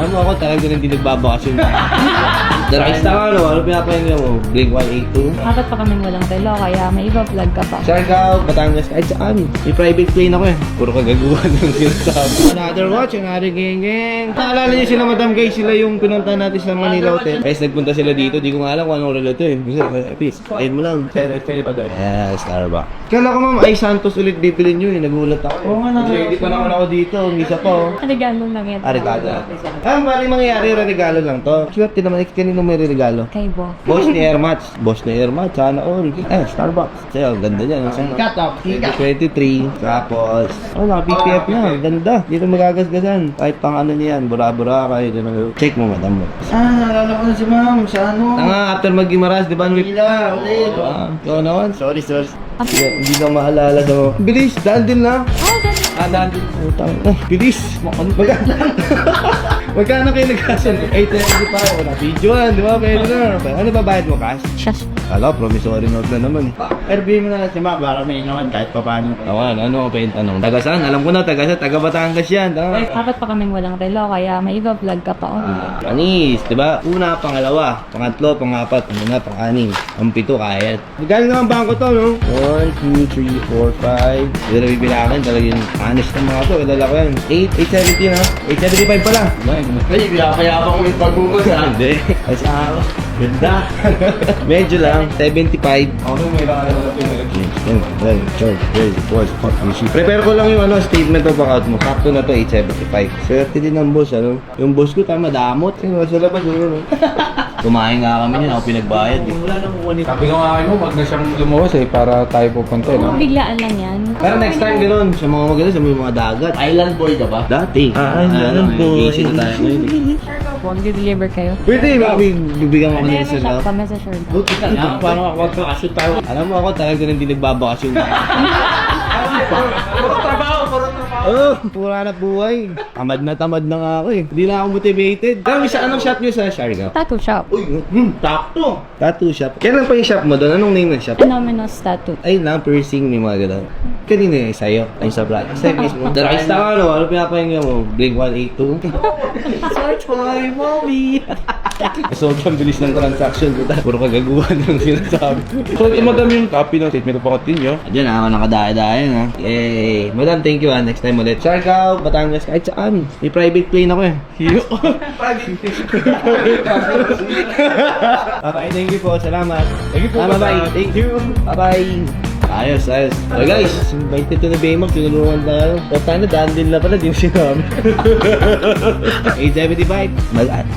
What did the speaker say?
Alam mo ako talaga hindi nagbabakasyon. Darakista ka, ano pinapahinggan mo? Blink-182? Dapat pa kaming walang relo, kaya may iba vlog ka pa. Siargao, Batangas, kahit saan. May private plane ako eh. Puro kagaguhan ng sinasabi. Another watch, another gang. Naalala niyo sila Madam Guy, sila yung pinunta natin sa Manila Hotel. Guys, nagpunta sila dito, di ko nga alam kung anong relato eh. Kasi, please, ayun mo lang. Yeah, Starbucks. Kala ko ma'am, ay Santos ulit bibilin nyo eh. Nagulat ako. Oo nga na. Hindi pa naman ako dito. Misa pa oh. Regalo lang yan. Regalo. Bali mangyayari, regalo lang to. Swerte naman, kanino may regalo? Kay Bo. Boss ni Airmatch. Boss ni Airmatch, sana all. Starbucks. Sa'yo, ganda niyan. Cut off. 23. Tapos, naka PPF na. Ganda. Dito magagasgasan. Kahit pang ano niyan, bura-bura kahit ano. Check mo, madam mo. Naalala ko na si ma'am. Sa ano? Tanga, after mag-Gimaras, di ba? Hila, ulit. Ikaw naman. Sorry. Hindi na maalala sa bilis, dahil din na. Oh, ganun. Dahil din. Utang. Bilis. Maganda. Magkano kayo nagkasan? 875. Wala videoan, di ba? Pwede na. Ano ba bayad mo, cash? Shush. Kala, promissory note na naman. Herbihin mo na lang si ma'am. Baka may naman kahit pa paano. Awan, ano pa yung tanong? Taga saan? Alam ko na, taga Batangas yan. Tama. Dapat pa kaming walang relo, kaya may iba vlog ka pa. Anis, di ba? Una, pangalawa, pangatlo, pangapat, panguna, pang-anim. Ang pito, kaya. Galing na ang bangko to, no? 1, 2, 3, 4, 5. Hindi na bibilangin, talaga yung honest ng mga to. Kadala ko yan. 8, 870 na. 875 pala. Ay, payapa ko yung pagbukas ha. Hindi. Kasi ganda. Medyo lang. 75. Ako may baka na Prepare ko lang yung statement of account mo. Sakto na to, 875. Swerte din ng boss, ano? Yung boss ko tama damot. Sa labas, ano? Kumain nga kami niyan, ako pinagbayad. Wala nang kukunin. Sabi ko nga kayo mo, wag na siyang lumawas para tayo pupunta, no? Biglaan lang yan. Pero next time gano'n, sa mga maganda, sa mga dagat. Island boy ka ba? Dati. Island boy. Busy na tayo ngayon. Kung deliver kayo. Pwede, bibigyan ko kanina May sa shop love. kami sa Sherda. Buti ka na. Parang ako magkakashoot tayo. Alam mo ako talaga hindi nagbabakasyon. Puro trabaho. Oh, pura na buhay. Tamad na nga ako eh. Hindi na ako motivated. Pero isa, anong shop nyo sa Siargao? Tattoo shop. Uy, takto. Tattoo shop. Kailan pa yung shop mo doon? Anong name ng shop? Anonymous Tattoo. Ay lang, piercing, may mga gano'n. Kanina eh, sa'yo. Ay, sa vlog. Sa'yo mismo. Darakista ka, ano? Ano pinapahinggan mo? Blink-182? Search for mommy. So, ang bilis ng transaction. Puro kagaguhan ng sinasabi. So, madam yung copy ng statement of account ninyo. Diyan ako nakadaya-daya na. Yay! Madam, thank you next time ulit. Siargao, Batangas, kahit saan. May private plane ako eh. Hiyo. Okay, thank you po. Salamat. Thank you po. Bye-bye. Thank you. Bye-bye. Ayos. So guys, invited to na Baymax, tinulungan tayo. O tayo na, daan din na pala, di mo sinabi. 875. Mag-at.